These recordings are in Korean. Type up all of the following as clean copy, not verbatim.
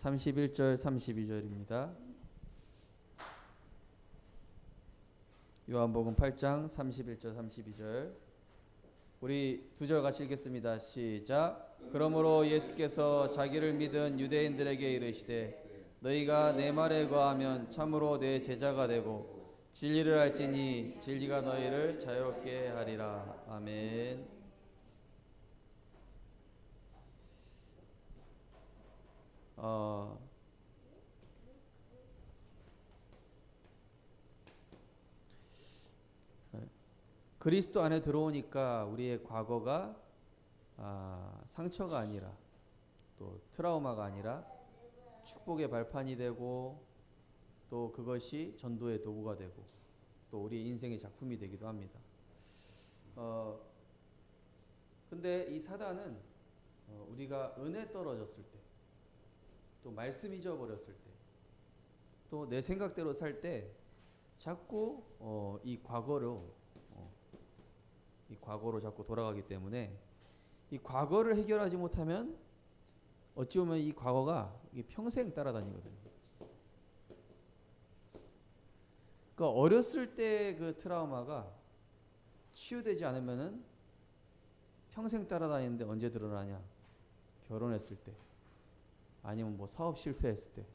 31절 32절입니다. 요한복음 8장 31절 32절. 우리 두 절 같이 읽겠습니다. 시작. 그러므로 예수께서 자기를 믿은 유대인들에게 이르시되 너희가 내 말에 거하면 참으로 내 제자가 되고 진리를 알지니 진리가 너희를 자유롭게 하리라. 아멘. 그리스도 안에 들어오니까 우리의 과거가 상처가 아니라 또 트라우마가 아니라 축복의 발판이 되고 또 그것이 전도의 도구가 되고 또 우리 인생의 작품이 되기도 합니다. 근데 이 사단은 우리가 은혜 떨어졌을 때, 또 말씀 잊어버렸을 때, 또 내 생각대로 살 때 자꾸 이 과거로 자꾸 돌아가기 때문에 이 과거를 해결하지 못하면 어찌 보면 이 과거가 평생 따라다니거든요. 그러니까 어렸을 때 그 트라우마가 치유되지 않으면은 평생 따라다니는데 언제 드러나냐? 결혼했을 때, 아니면 뭐 사업 실패했을 때,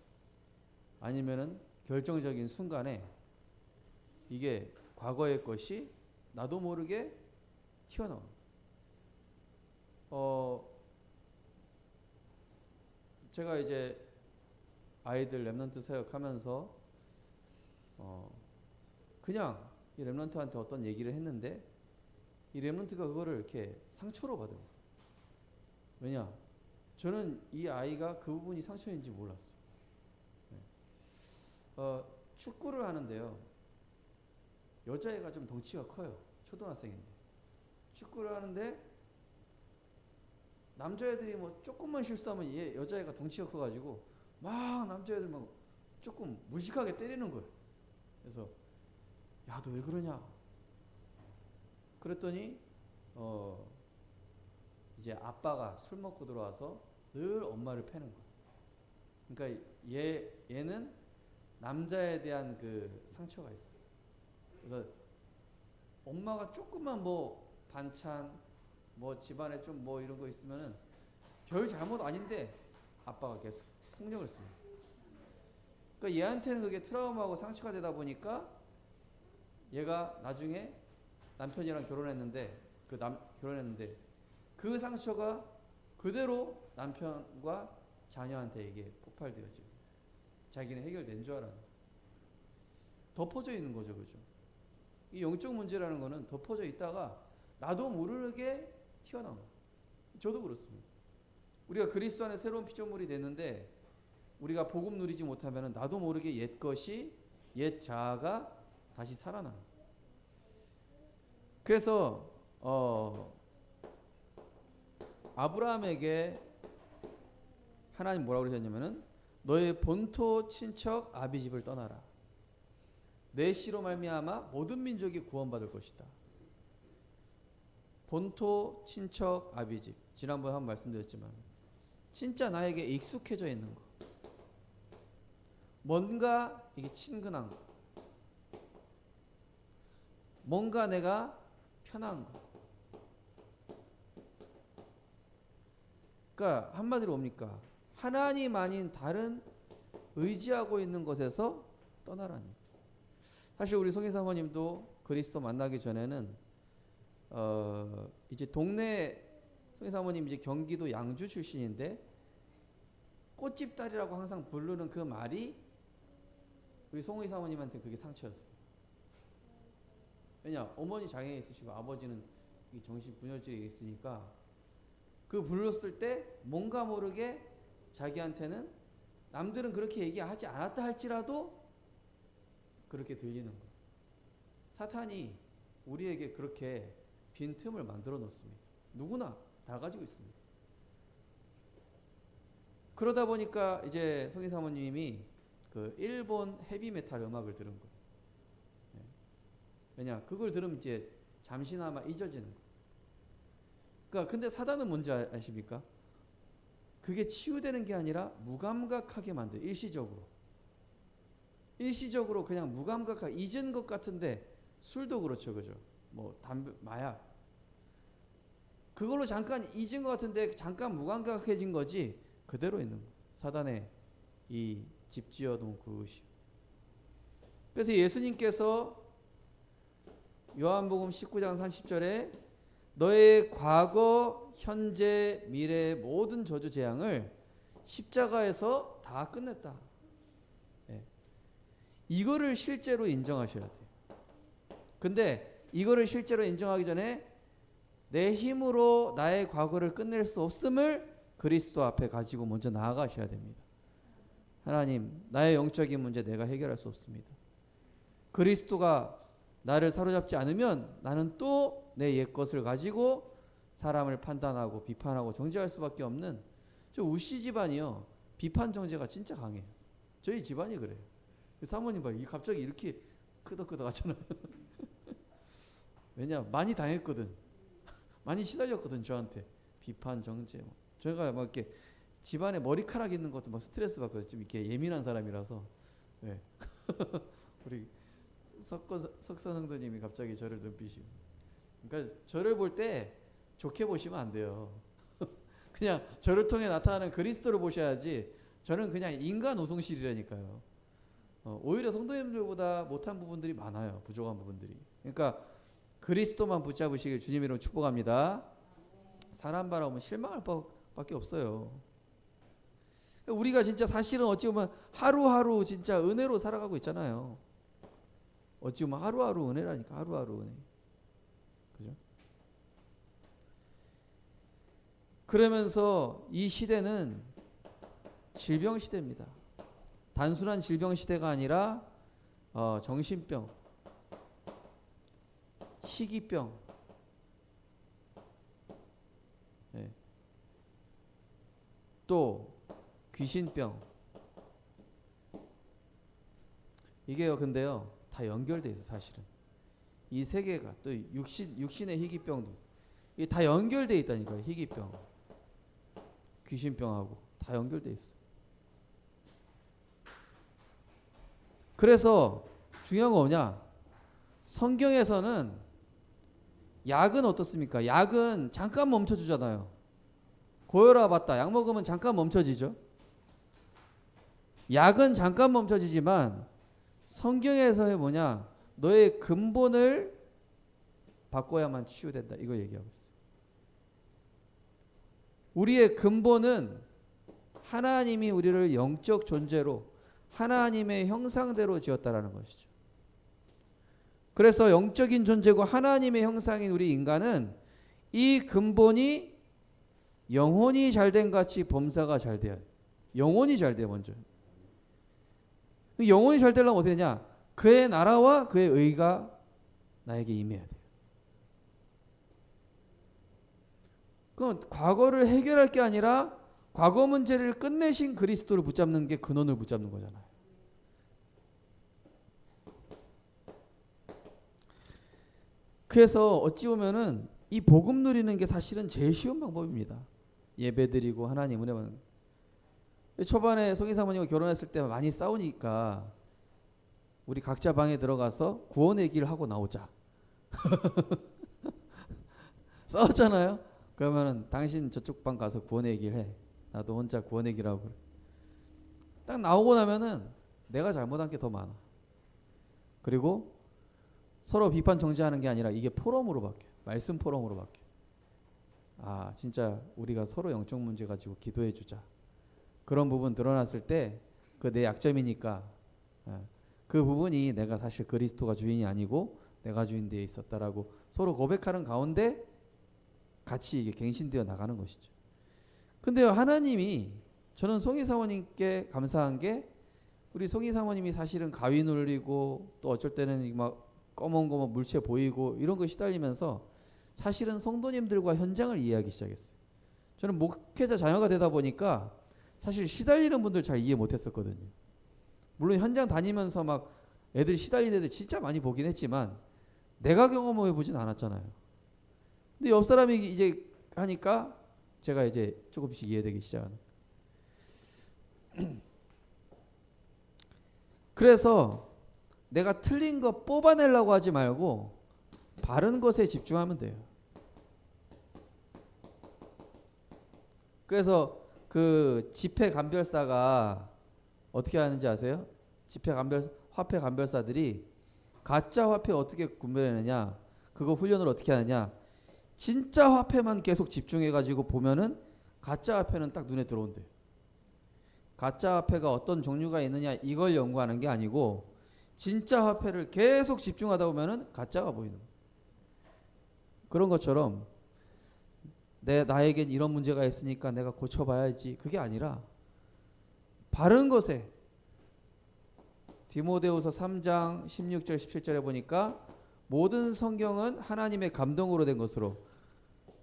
아니면은 결정적인 순간에 이게 과거의 것이 나도 모르게 튀어나옵니다. 제가 이제 아이들 랩런트 사역하면서 그냥 이 랩런트한테 어떤 얘기를 했는데 이 랩런트가 그거를 이렇게 상처로 받은 거예요. 왜냐? 저는 이 아이가 그 부분이 상처인지 몰랐어요. 축구를 하는데요. 여자애가 좀 덩치가 커요. 초등학생인데. 축구를 하는데 남자애들이 뭐 조금만 실수하면 얘 여자애가 덩치가 커가지고 막 남자애들 막 조금 무식하게 때리는 거예요. 그래서 야, 너 왜 그러냐? 그랬더니 이제 아빠가 술 먹고 들어와서 늘 엄마를 패는 거예요. 그러니까 얘는 남자에 대한 그 상처가 있어요. 그래서 엄마가 조금만 뭐 반찬 뭐 집안에 좀 뭐 이런 거 있으면은 별 잘못 아닌데 아빠가 계속 폭력을 씁니다. 그러니까 얘한테는 그게 트라우마하고 상처가 되다 보니까 얘가 나중에 남편이랑 결혼했는데 그 상처가 그대로 남편과 자녀한테 이게 폭발되어지고 자기는 해결된 줄 알았는데 덮어져 있는 거죠, 그죠? 이 영적 문제라는 거는 덮어져 있다가 나도 모르게 튀어나옵니다. 저도 그렇습니다. 우리가 그리스도 안에 새로운 피조물이 됐는데 우리가 복음 누리지 못하면 나도 모르게 옛 자아가 다시 살아납니다. 그래서 아브라함에게 하나님 뭐라고 그러셨냐면은 너의 본토 친척 아비 집을 떠나라. 내 씨로 말미암아 모든 민족이 구원받을 것이다. 본토 친척 아비 집. 지난번에 한번 말씀드렸지만 진짜 나에게 익숙해져 있는 거. 뭔가 이게 친근한 거. 뭔가 내가 편한 거. 그러니까 한마디로 뭡니까? 하나님 아닌 다른 의지하고 있는 것에서 떠나라니. 사실 우리 송희 사모님도 그리스도 만나기 전에는 이제 동네 송희 사모님 이제 경기도 양주 출신인데 꽃집 딸이라고 항상 부르는 그 말이 우리 송희 사모님한테 그게 상처였어요. 왜냐? 어머니 장애가 있으시고 아버지는 정신분열증이 있으니까 그 불렀을 때 뭔가 모르게 자기한테는 남들은 그렇게 얘기하지 않았다 할지라도 그렇게 들리는 거예요. 사탄이 우리에게 그렇게 빈틈을 만들어 놓습니다. 누구나 다 가지고 있습니다. 그러다 보니까 이제 송희 사모님이 그 일본 헤비메탈 음악을 들은 거예요. 왜냐? 그걸 들으면 이제 잠시나마 잊어지는 거예요. 그러니까 근데 사단은 뭔지 아십니까? 그게 치유되는 게 아니라 무감각하게 만들어요. 일시적으로 그냥 무감각하게 잊은 것 같은데, 술도 그렇죠. 그죠? 뭐 담배, 마약, 그걸로 잠깐 잊은 것 같은데 잠깐 무감각해진 거지 그대로 있는 거예요. 사단의 이 집 지어놓은 그것이. 그래서 예수님께서 요한복음 19장 30절에 너의 과거, 현재, 미래의 모든 저주 재앙을 십자가에서 다 끝냈다. 네. 이거를 실제로 인정하셔야 돼요. 근데 이거를 실제로 인정하기 전에 내 힘으로 나의 과거를 끝낼 수 없음을 그리스도 앞에 가지고 먼저 나아가셔야 됩니다. 하나님, 나의 영적인 문제 내가 해결할 수 없습니다. 그리스도가 나를 사로잡지 않으면 나는 또 내 옛것을 가지고 사람을 판단하고 비판하고 정죄할 수밖에 없는, 저 우씨 집안이요, 비판 정죄가 진짜 강해요. 저희 집안이 그래요. 사모님 봐, 갑자기 이렇게 끄덕끄덕 하잖아요. 왜냐, 많이 당했거든. 많이 시달렸거든 저한테. 비판 정죄. 저희가 막 이렇게 집안에 머리카락 있는 것도 막 스트레스 받거든. 좀 이렇게 예민한 사람이라서. 네. 우리 석선 성도님이 갑자기 저를 눈빛이. 그러니까 저를 볼 때 좋게 보시면 안 돼요. 그냥 저를 통해 나타나는 그리스도를 보셔야지. 저는 그냥 인간 우성실이라니까요. 오히려 성도님들보다 못한 부분들이 많아요. 부족한 부분들이. 그러니까 그리스도만 붙잡으시길 주님 이름으로 축복합니다. 사람 바라보면 실망할 밖에 없어요. 우리가 진짜 사실은 어찌 보면 하루하루 진짜 은혜로 살아가고 있잖아요. 어찌 보면 하루하루 은혜라니까. 하루하루 은혜. 그죠? 그러면서 이 시대는 질병 시대입니다. 단순한 질병 시대가 아니라 정신병, 희귀병, 네. 또 귀신병. 이게요, 근데요, 다 연결돼 있어. 사실은 이 세 개가, 또 육신의 희귀병도 이게 다 연결돼 있다니까요. 희귀병, 귀신병하고 다 연결돼 있어. 그래서 중요한 거 뭐냐? 성경에서는 약은 어떻습니까? 약은 잠깐 멈춰주잖아요. 고혈압 왔다, 약 먹으면 잠깐 멈춰지죠. 약은 잠깐 멈춰지지만 성경에서의 뭐냐? 너의 근본을 바꿔야만 치유된다. 이거 얘기하고 있어요. 우리의 근본은 하나님이 우리를 영적 존재로 하나님의 형상대로 지었다라는 것이죠. 그래서 영적인 존재고 하나님의 형상인 우리 인간은 이 근본이 영혼이 잘된 같이 범사가 잘 돼야 돼. 영혼이 잘 돼. 먼저 영혼이 잘 되려면 어떻게 되냐? 그의 나라와 그의 의가 나에게 임해야 돼요. 그럼 과거를 해결할 게 아니라 과거 문제를 끝내신 그리스도를 붙잡는 게 근원을 붙잡는 거잖아요. 그래서 어찌 보면은 이 복음 누리는 게 사실은 제일 쉬운 방법입니다. 예배드리고 하나님 은혜 받는. 초반에 송이 사모님과 결혼했을 때 많이 싸우니까 우리 각자 방에 들어가서 구원 얘기를 하고 나오자. 싸웠잖아요. 그러면은 당신 저쪽 방 가서 구원 얘기를 해. 나도 혼자 구원 얘기를 하고. 딱 나오고 나면은 내가 잘못한 게 더 많아. 그리고 서로 비판 정죄하는 게 아니라 이게 포럼으로 바뀌어요. 말씀 포럼으로 바뀌어요. 아, 진짜 우리가 서로 영적 문제 가지고 기도해 주자. 그런 부분 드러났을 때 그 내 약점이니까 그 부분이 내가 사실 그리스도가 주인이 아니고 내가 주인 되어 있었다라고 서로 고백하는 가운데 같이 이게 갱신되어 나가는 것이죠. 근데요, 하나님이, 저는 송이 사모님께 감사한 게 우리 송이 사모님이 사실은 가위 눌리고 또 어쩔 때는 막 검은 물체 보이고 이런 거 시달리면서 사실은 성도님들과 현장을 이해하기 시작했어요. 저는 목회자 자녀가 되다 보니까 사실 시달리는 분들 잘 이해 못했었거든요. 물론 현장 다니면서 막 애들 시달리는 애들 진짜 많이 보긴 했지만 내가 경험해 보진 않았잖아요. 근데 옆 사람이 이제 하니까 제가 이제 조금씩 이해되기 시작하는. 그래서 내가 틀린 거 뽑아내려고 하지 말고 바른 것에 집중하면 돼요. 그래서 그 집회감별사가 어떻게 하는지 아세요? 화폐 감별사들이 가짜 화폐 어떻게 구별하느냐, 그거 훈련을 어떻게 하느냐, 진짜 화폐만 계속 집중해가지고 보면은 가짜 화폐는 딱 눈에 들어온대요. 가짜 화폐가 어떤 종류가 있느냐 이걸 연구하는 게 아니고 진짜 화폐를 계속 집중하다 보면은 가짜가 보이는 거예요. 그런 것처럼 나에겐 이런 문제가 있으니까 내가 고쳐봐야지, 그게 아니라 바른 것에, 디모데후서 3장 16절 17절에 보니까 모든 성경은 하나님의 감동으로 된 것으로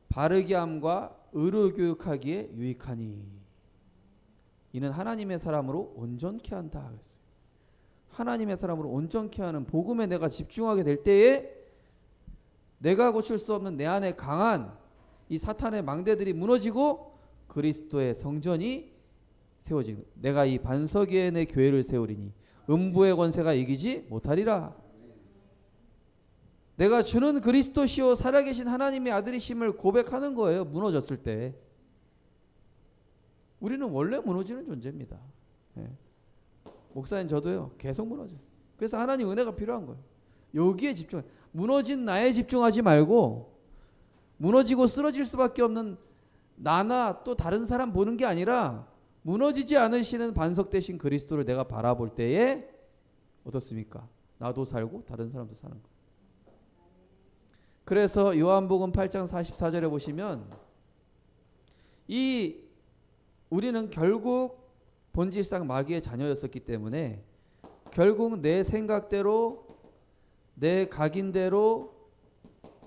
바르게 함과 의로 교육하기에 유익하니 이는 하나님의 사람으로 온전케 한다 그랬어요. 하나님의 사람으로 온전케 하는 복음에 내가 집중하게 될 때에 내가 고칠 수 없는 내 안에 강한 이 사탄의 망대들이 무너지고 그리스도의 성전이 세워지는, 내가 이 반석 위에 내 교회를 세우리니 음부의 권세가 이기지 못하리라. 내가 주는 그리스도시요 살아계신 하나님의 아들이심을 고백하는 거예요. 무너졌을 때 우리는 원래 무너지는 존재입니다. 예. 목사님 저도요 계속 무너져요. 그래서 하나님 은혜가 필요한 거예요. 여기에 집중. 무너진 나에 집중하지 말고 무너지고 쓰러질 수밖에 없는 나나 또 다른 사람 보는 게 아니라 무너지지 않으시는 반석 되신 그리스도를 내가 바라볼 때에 어떻습니까? 나도 살고 다른 사람도 사는 거예요. 그래서 요한복음 8장 44절에 보시면 우리는 결국 본질상 마귀의 자녀였었기 때문에 결국 내 생각대로 내 각인대로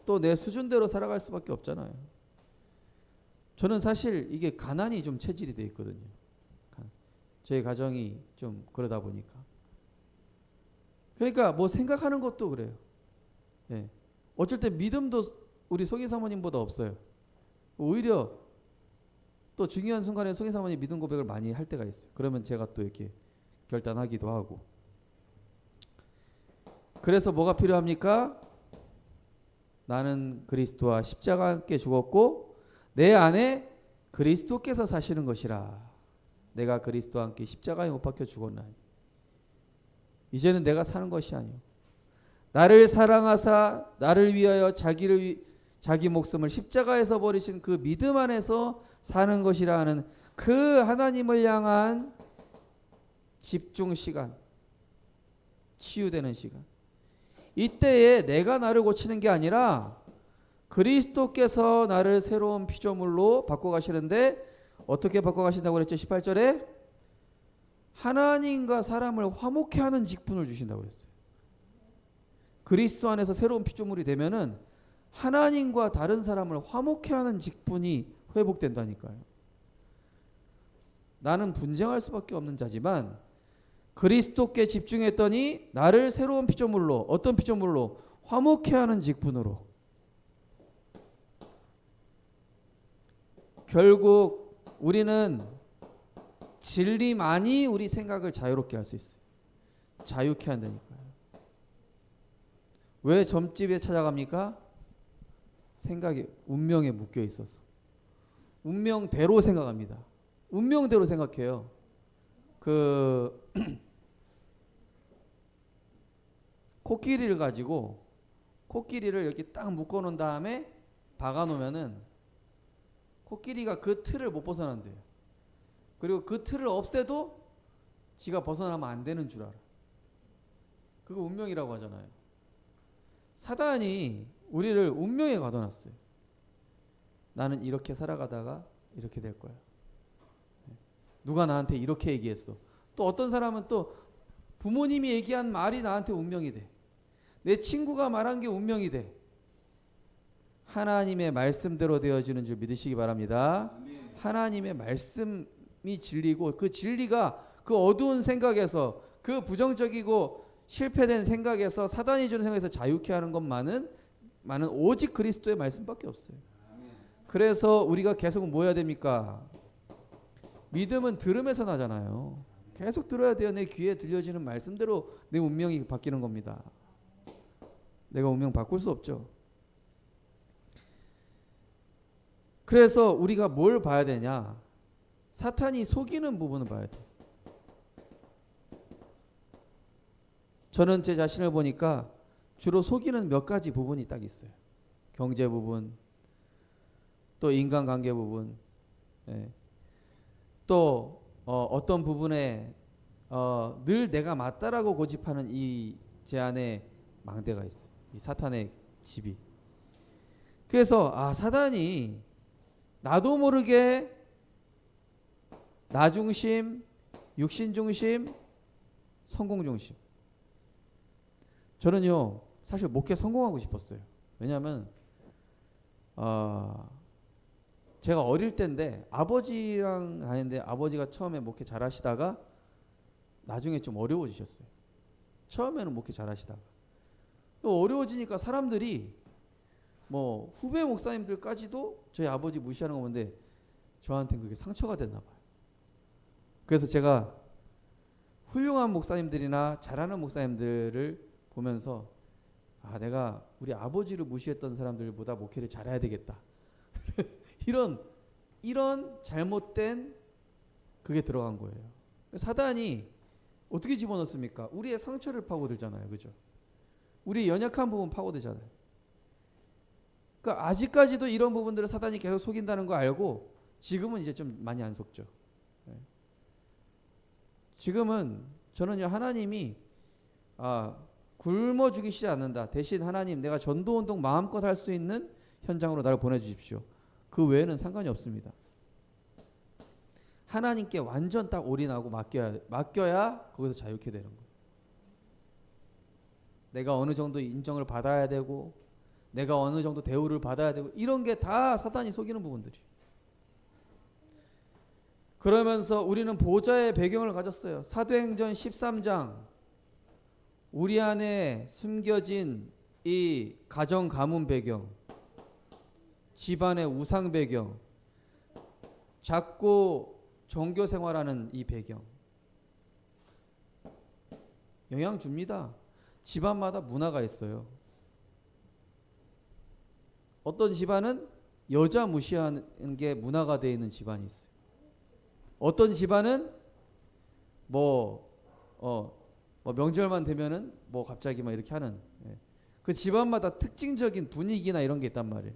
또 내 수준대로 살아갈 수밖에 없잖아요. 저는 사실 이게 가난이 좀 체질이 돼 있거든요. 저희 가정이 좀 그러다 보니까. 그러니까 뭐 생각하는 것도 그래요. 예. 어쩔 때 믿음도 우리 송희 사모님보다 없어요. 오히려 또 중요한 순간에 송희 사모님 믿음 고백을 많이 할 때가 있어요. 그러면 제가 또 이렇게 결단하기도 하고. 그래서 뭐가 필요합니까? 나는 그리스도와 십자가와 함께 죽었고 내 안에 그리스도께서 사시는 것이라. 내가 그리스도와 함께 십자가에 못 박혀 죽었나니 이제는 내가 사는 것이 아니오 나를 사랑하사 나를 위하여 자기 목숨을 십자가에서 버리신 그 믿음 안에서 사는 것이라 하는 그 하나님을 향한 집중 시간, 치유되는 시간. 이때에 내가 나를 고치는 게 아니라 그리스도께서 나를 새로운 피조물로 바꿔가시는데 어떻게 바꿔가신다고 그랬죠? 18절에 하나님과 사람을 화목케 하는 직분을 주신다고 그랬어요. 그리스도 안에서 새로운 피조물이 되면은 하나님과 다른 사람을 화목케 하는 직분이 회복된다니까요. 나는 분쟁할 수밖에 없는 자지만 그리스도께 집중했더니 나를 새로운 피조물로, 어떤 피조물로? 화목케 하는 직분으로. 결국 우리는 진리만이 우리 생각을 자유롭게 할 수 있어요. 자유케 한다니까요. 왜 점집에 찾아갑니까? 생각이 운명에 묶여 있어서. 운명대로 생각합니다. 운명대로 생각해요. 코끼리를 가지고 코끼리를 이렇게 딱 묶어 놓은 다음에 박아 놓으면은 코끼리가 그 틀을 못 벗어난대요. 그리고 그 틀을 없애도 지가 벗어나면 안 되는 줄 알아. 그거 운명이라고 하잖아요. 사단이 우리를 운명에 가둬놨어요. 나는 이렇게 살아가다가 이렇게 될 거야. 누가 나한테 이렇게 얘기했어. 또 어떤 사람은 또 부모님이 얘기한 말이 나한테 운명이 돼. 내 친구가 말한 게 운명이 돼. 하나님의 말씀대로 되어지는 줄 믿으시기 바랍니다. 하나님의 말씀이 진리고 그 진리가 그 어두운 생각에서 그 부정적이고 실패된 생각에서 사단이 주는 생각에서 자유케 하는 것만은 오직 그리스도의 말씀밖에 없어요. 그래서 우리가 계속 뭐 해야 됩니까? 믿음은 들음에서 나잖아요. 계속 들어야 돼요. 내 귀에 들려지는 말씀대로 내 운명이 바뀌는 겁니다. 내가 운명 바꿀 수 없죠. 그래서 우리가 뭘 봐야 되냐? 사탄이 속이는 부분을 봐야 돼. 저는 제 자신을 보니까 주로 속이는 몇 가지 부분이 딱 있어요. 경제 부분, 또 인간관계 부분, 예. 또 어떤 부분에 늘 내가 맞다라고 고집하는 이 제 안에 망대가 있어요. 이 사탄의 집이. 그래서 사단이 나도 모르게 나 중심, 육신 중심, 성공 중심. 저는요 사실 목회 성공하고 싶었어요. 왜냐하면 제가 어릴 때인데 아버지랑 하는데 아버지가 처음에 목회 잘하시다가 나중에 좀 어려워지셨어요. 처음에는 목회 잘하시다가 또 어려워지니까 사람들이 뭐 후배 목사님들까지도 저희 아버지 무시하는 거 보는데 저한테는 그게 상처가 됐나 봐요. 그래서 제가 훌륭한 목사님들이나 잘하는 목사님들을 보면서 내가 우리 아버지를 무시했던 사람들보다 목회를 잘해야 되겠다. 이런 잘못된 그게 들어간 거예요. 사단이 어떻게 집어넣습니까? 우리의 상처를 파고들잖아요. 그죠? 우리 연약한 부분 파고들잖아요. 그러니까 아직까지도 이런 부분들을 사단이 계속 속인다는 거 알고 지금은 이제 좀 많이 안 속죠. 지금은 저는요 하나님이 굶어 죽이시지 않는다. 대신 하나님 내가 전도운동 마음껏 할 수 있는 현장으로 나를 보내주십시오. 그 외에는 상관이 없습니다. 하나님께 완전 딱 올인하고 맡겨야 거기서 자유케 되는 거예요. 내가 어느 정도 인정을 받아야 되고 내가 어느 정도 대우를 받아야 되고 이런 게 다 사단이 속이는 부분들이에요. 그러면서 우리는 보좌의 배경을 가졌어요. 사도행전 13장 우리 안에 숨겨진 이 가정 가문 배경, 집안의 우상 배경, 작고 종교 생활하는 이 배경 영향 줍니다. 집안마다 문화가 있어요. 어떤 집안은 여자 무시하는 게 문화가 되어 있는 집안이 있어요. 어떤 집안은 명절만 되면은 갑자기 막 이렇게 하는 그 집안마다 특징적인 분위기나 이런 게 있단 말이에요.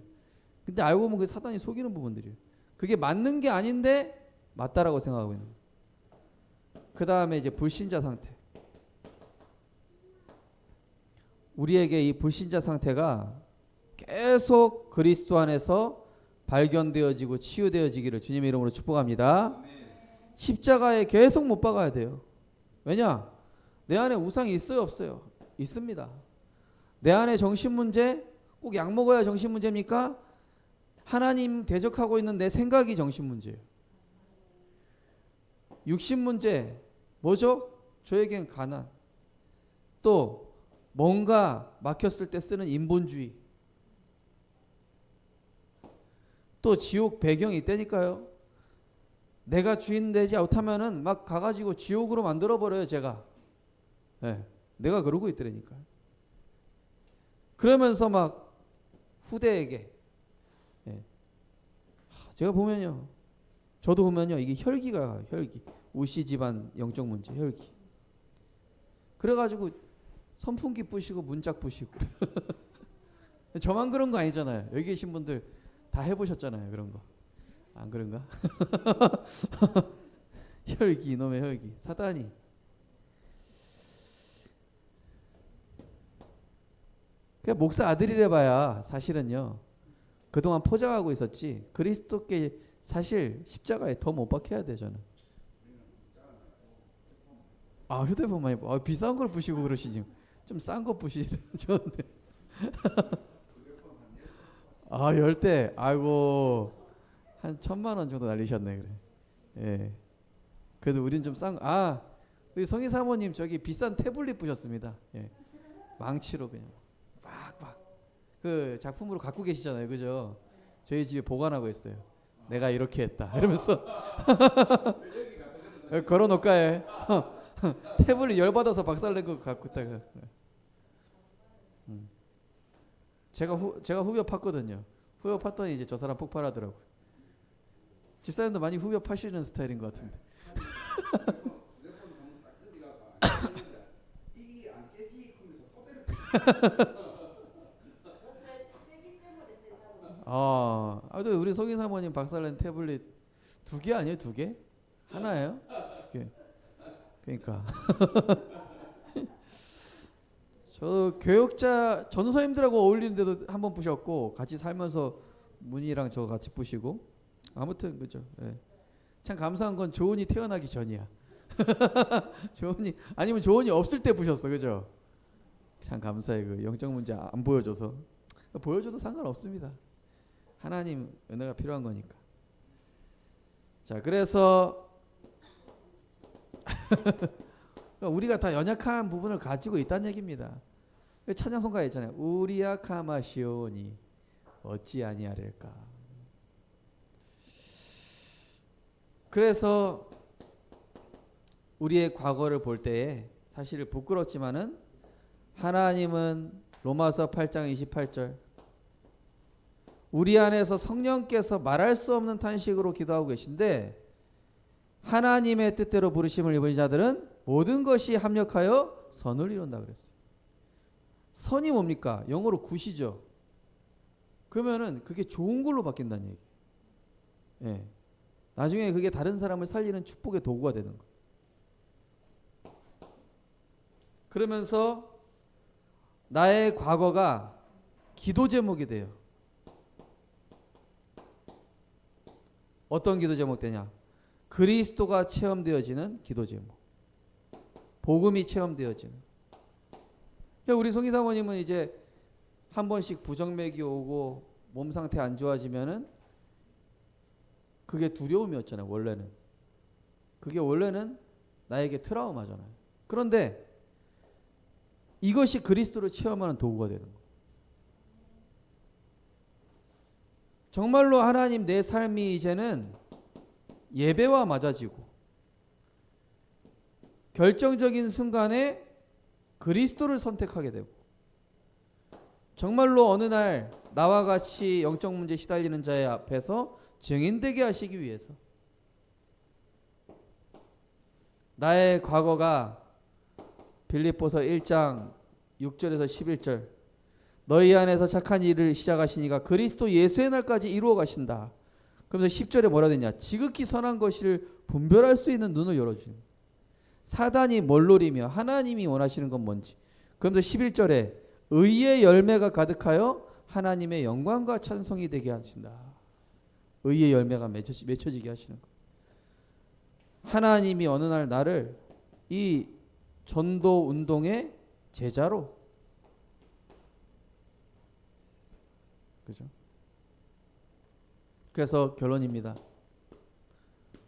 근데 알고 보면 그 사단이 속이는 부분들이에요. 그게 맞는 게 아닌데 맞다라고 생각하고 있는 거예요. 그 다음에 이제 불신자 상태. 우리에게 이 불신자 상태가 계속 그리스도 안에서 발견되어지고 치유되어지기를 주님의 이름으로 축복합니다. 십자가에 계속 못 박아야 돼요. 왜냐? 내 안에 우상이 있어요 없어요? 있습니다. 내 안에 정신문제, 꼭 약 먹어야 정신문제입니까? 하나님 대적하고 있는 내 생각이 정신문제예요. 육신문제 뭐죠? 저에겐 가난, 또 뭔가 막혔을 때 쓰는 인본주의, 또 지옥 배경이 있다니까요. 내가 주인 되지 못하면은 막 가가지고 지옥으로 만들어버려요 제가. 내가 그러고 있더라니까. 그러면서 막 후대에게 제가 보면요, 저도 보면요 이게 혈기가 혈기, 우씨 집안 영적 문제 혈기. 그래가지고 선풍기 부시고 문짝 부시고 저만 그런 거 아니잖아요. 여기 계신 분들 다 해보셨잖아요 그런 거. 안 그런가? 혈기, 이놈의 혈기, 사단이. 그냥 목사 아들이래 봐야 사실은요 그동안 포장하고 있었지 그리스도께 사실 십자가에 더 못 박혀야 돼. 저는 휴대폰 많이 비싼 걸 부시고 그러시지. 좀 싼 거 부시는데 10대 아이고 한 1,000만 원 정도 날리셨네. 그래. 예. 그래도 우린 좀 싼 우리 성희 사모님 저기 비싼 태블릿 부셨습니다. 예. 망치로 그냥 막 그 작품으로 갖고 계시잖아요. 그죠? 저희 집에 보관하고 있어요. 내가 이렇게 했다 이러면서 걸어놓을까요? 태블릿 열받아서 박살낸 거 갖고 있다가 제가 후벼 팠거든요. 후벼 팠더니 이제 저 사람 폭발하더라고. 집사님도 많이 후벼 파시는 스타일인 것 같은데. 아무튼 우리 속인 사모님 박살낸 태블릿 2개 아니에요? 2개? 하나예요? 2개. 그러니까 저 교역자 전도사님들하고 어울리는데도 한번 부셨고 같이 살면서 문희랑 저 같이 부시고 아무튼 그죠. 예. 참 감사한 건 조은이 태어나기 전이야. 조은이 아니면 조은이 없을 때 부셨어, 그죠? 참 감사해. 그 영적 문제 안 보여줘서 보여줘도 상관없습니다. 하나님 은혜가 필요한 거니까. 자, 그래서 우리가 다 연약한 부분을 가지고 있다는 얘기입니다. 찬양송가에 있잖아요. 우리 약하마시오니 어찌 아니하릴까. 그래서 우리의 과거를 볼 때에 사실 부끄럽지만은 하나님은 로마서 8장 28절 우리 안에서 성령께서 말할 수 없는 탄식으로 기도하고 계신데 하나님의 뜻대로 부르심을 입은 자들은 모든 것이 합력하여 선을 이룬다 그랬어요. 선이 뭡니까? 영어로 굿이죠. 그러면은 그게 좋은 걸로 바뀐다는 얘기. 예. 나중에 그게 다른 사람을 살리는 축복의 도구가 되는 거. 그러면서 나의 과거가 기도 제목이 돼요. 어떤 기도 제목 되냐? 그리스도가 체험되어지는 기도 제목. 복음이 체험되어지는. 우리 송이 사모님은 이제 한 번씩 부정맥이 오고 몸 상태 안 좋아지면은 그게 두려움이었잖아요. 원래는. 그게 원래는 나에게 트라우마잖아요. 그런데 이것이 그리스도를 체험하는 도구가 되는 거예요. 정말로 하나님 내 삶이 이제는 예배와 맞아지고 결정적인 순간에 그리스도를 선택하게 되고 정말로 어느 날 나와 같이 영적 문제에 시달리는 자의 앞에서 증인되게 하시기 위해서 나의 과거가 빌립보서 1장 6절에서 11절 너희 안에서 착한 일을 시작하시니가 그리스도 예수의 날까지 이루어 가신다. 그러면서 10절에 뭐라 되냐? 지극히 선한 것을 분별할 수 있는 눈을 열어주는. 사단이 뭘 노리며 하나님이 원하시는 건 뭔지. 그러면서 11절에 의의 열매가 가득하여 하나님의 영광과 찬송이 되게 하신다. 의의 열매가 맺혀지게 하시는 거. 하나님이 어느 날 나를 이 전도 운동의 제자로, 그죠? 그래서 결론입니다.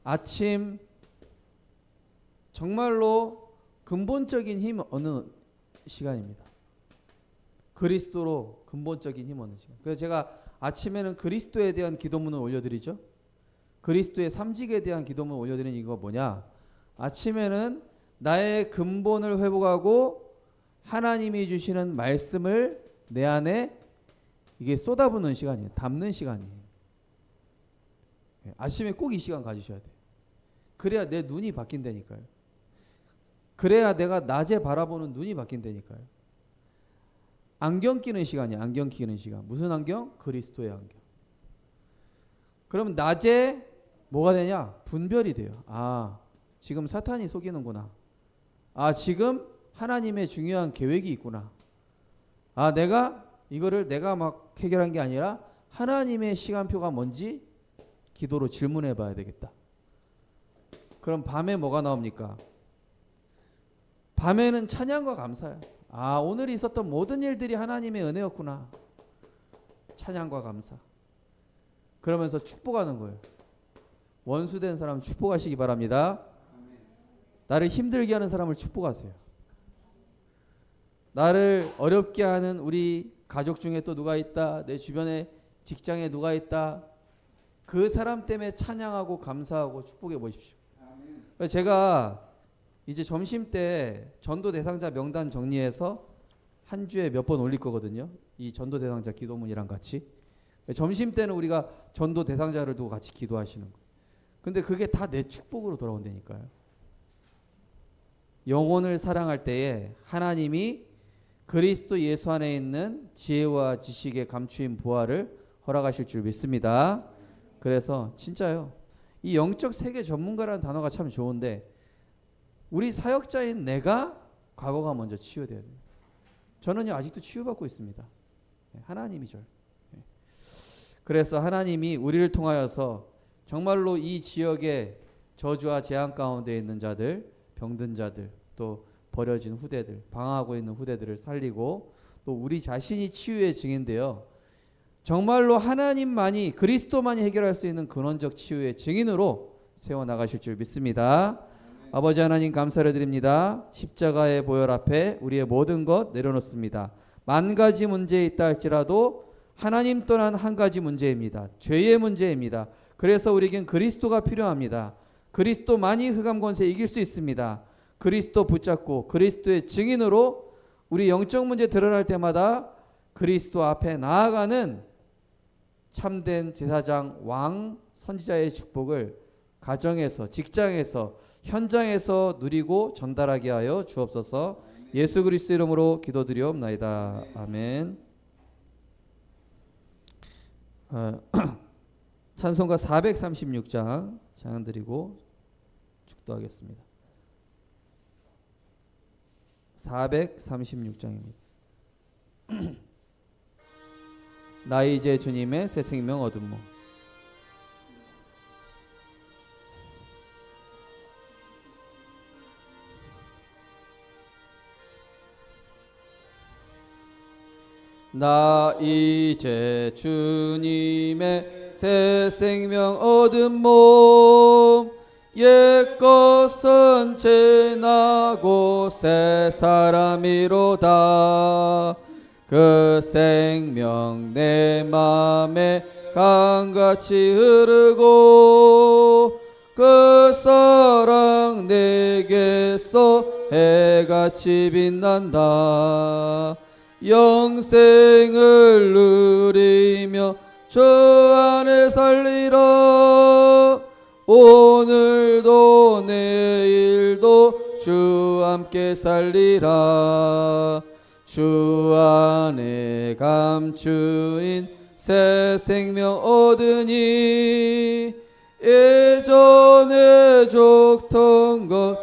아침 정말로 근본적인 힘 얻는 시간입니다. 그리스도로 근본적인 힘 얻는 시간. 그래서 제가 아침에는 그리스도에 대한 기도문을 올려드리죠. 그리스도의 삼직에 대한 기도문을 올려드리는 이유가 뭐냐? 아침에는 나의 근본을 회복하고 하나님이 주시는 말씀을 내 안에 이게 쏟아붓는 시간이에요. 담는 시간이에요. 아침에 꼭 이 시간 가지셔야 돼요. 그래야 내 눈이 바뀐다니까요. 그래야 내가 낮에 바라보는 눈이 바뀐다니까요. 안경 끼는 시간이야. 안경 끼는 시간. 무슨 안경? 그리스도의 안경. 그럼 낮에 뭐가 되냐? 분별이 돼요. 아, 지금 사탄이 속이는구나. 아, 지금 하나님의 중요한 계획이 있구나. 아, 이거를 내가 막 해결한 게 아니라 하나님의 시간표가 뭔지 기도로 질문해 봐야 되겠다. 그럼 밤에 뭐가 나옵니까? 밤에는 찬양과 감사예요. 아, 오늘 있었던 모든 일들이 하나님의 은혜였구나. 찬양과 감사. 그러면서 축복하는 거예요. 원수된 사람 축복하시기 바랍니다. 나를 힘들게 하는 사람을 축복하세요. 나를 어렵게 하는 우리 가족 중에 또 누가 있다. 내 주변에 직장에 누가 있다. 그 사람 때문에 찬양하고 감사하고 축복해 보십시오. 제가 이제 점심 때 전도 대상자 명단 정리해서 한 주에 몇 번 올릴 거거든요. 이 전도 대상자 기도문이랑 같이. 점심 때는 우리가 전도 대상자를 두고 같이 기도하시는 거예요. 근데 그게 다 내 축복으로 돌아온다니까요. 영혼을 사랑할 때에 하나님이 그리스도 예수 안에 있는 지혜와 지식의 감추인 보화를 허락하실 줄 믿습니다. 그래서 진짜요. 이 영적 세계 전문가라는 단어가 참 좋은데 우리 사역자인 내가 과거가 먼저 치유돼야 돼요. 저는요 아직도 치유받고 있습니다. 하나님이죠. 그래서 하나님이 우리를 통하여서 정말로 이 지역의 저주와 재앙 가운데 있는 자들, 병든 자들, 또 버려진 후대들, 방황하고 있는 후대들을 살리고 또 우리 자신이 치유의 증인데요. 정말로 하나님만이 그리스도만이 해결할 수 있는 근원적 치유의 증인으로 세워나가실 줄 믿습니다. 아버지 하나님 감사를 드립니다. 십자가의 보혈 앞에 우리의 모든 것 내려놓습니다. 만 가지 문제에 있다 할지라도 하나님 떠난 한 가지 문제입니다. 죄의 문제입니다. 그래서 우리에겐 그리스도가 필요합니다. 그리스도만이 흑암 권세 이길 수 있습니다. 그리스도 붙잡고 그리스도의 증인으로 우리 영적 문제 드러날 때마다 그리스도 앞에 나아가는 참된 제사장, 왕, 선지자의 축복을 가정에서, 직장에서, 현장에서 누리고 전달하게 하여 주옵소서. 예수 그리스도 이름으로 기도드리옵나이다. 아멘. 찬송가 436장 찬양 드리고 축도하겠습니다. 436장입니다. 나 이제 주님의 새 생명 얻음모. 나 이제 주님의 새 생명 얻은 몸 옛것은 지나고 새 사람이로다. 그 생명 내 맘에 강같이 흐르고 그 사랑 내게서 해같이 빛난다. 영생을 누리며 주 안에 살리라. 오늘도 내일도 주 함께 살리라. 주 안에 감추인 새 생명 얻으니 예전에 족던 것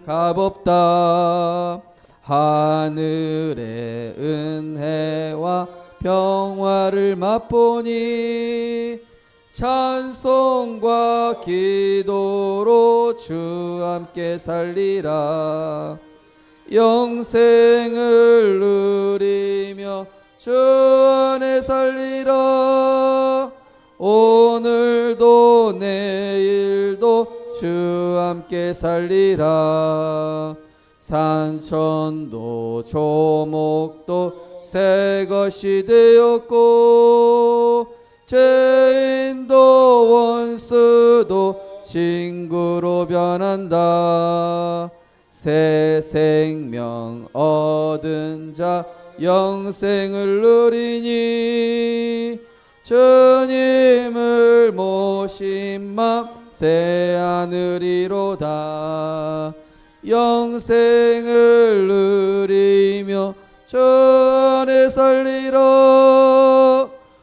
값없다. 하늘의 은혜와 평화를 맛보니 찬송과 기도로 주 함께 살리라. 영생을 누리며 주 안에 살리라. 오늘도 내일도 주 함께 살리라. 산천도 조목도 새 것이 되었고 죄인도 원수도 친구로 변한다. 새 생명 얻은 자 영생을 누리니 주님을 모신 맘 새 하늘이로다. 영생을 누리며 주 안에 살리라.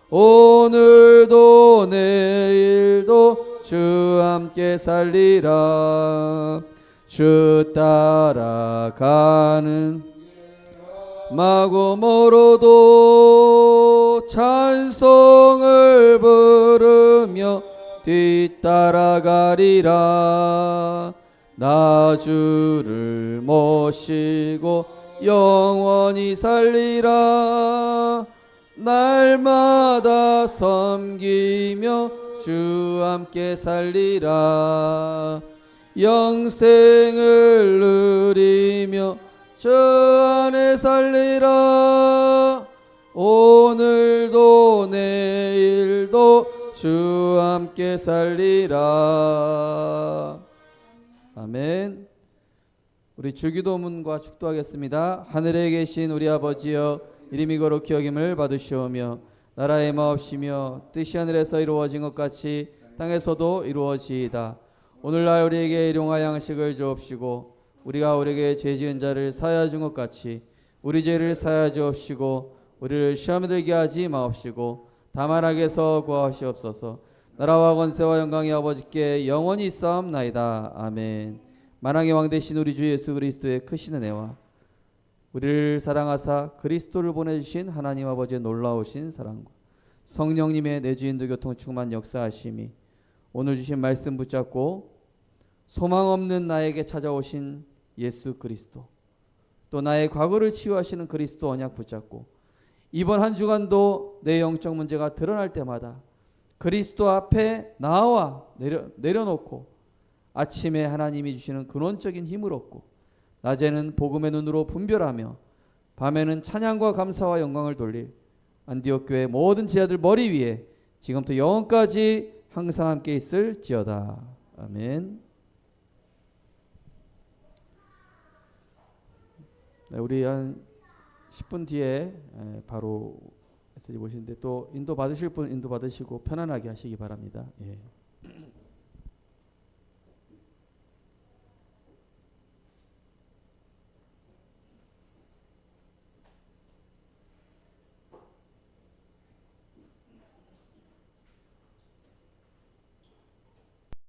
오늘도 내일도 주 함께 살리라. 주 따라가는 마고 멀어도 찬송을 부르며 뒤따라가리라. 나 주를 모시고 영원히 살리라. 날마다 섬기며 주 함께 살리라. 영생을 누리며 주 안에 살리라. 오늘도 내일도 주 함께 살리라. 아멘. 우리 주기도문과 축도하겠습니다. 하늘에 계신 우리 아버지여, 이름이 거룩히 여김을 받으시오며 나라의 마옵시며 뜻이 하늘에서 이루어진 것 같이 땅에서도 이루어지이다. 오늘날 우리에게 일용할 양식을 주옵시고 우리가 우리에게 죄 지은 자를 사하여 준 것 같이 우리 죄를 사하여 주옵시고 우리를 시험에 들게 하지 마옵시고 다만 악에서 구하시옵소서. 나라와 권세와 영광이 아버지께 영원히 있사옵나이다. 아멘. 만왕의 왕 되신 우리 주 예수 그리스도의 크신 은혜와 우리를 사랑하사 그리스도를 보내주신 하나님 아버지의 놀라우신 사랑과 성령님의 내주인도 교통 충만 역사하심이 오늘 주신 말씀 붙잡고 소망 없는 나에게 찾아오신 예수 그리스도, 또 나의 과거를 치유하시는 그리스도 언약 붙잡고 이번 한 주간도 내 영적 문제가 드러날 때마다 그리스도 앞에 나와 내려놓고 아침에 하나님이 주시는 근원적인 힘을 얻고 낮에는 복음의 눈으로 분별하며 밤에는 찬양과 감사와 영광을 돌릴 안디옥 교회 모든 제자들 머리 위에 지금부터 영원까지 항상 함께 있을지어다. 아멘. 네, 우리 한 10분 뒤에 바로 메시지 보시는데 또 인도 받으실 분 인도 받으시고 편안하게 하시기 바랍니다. 예.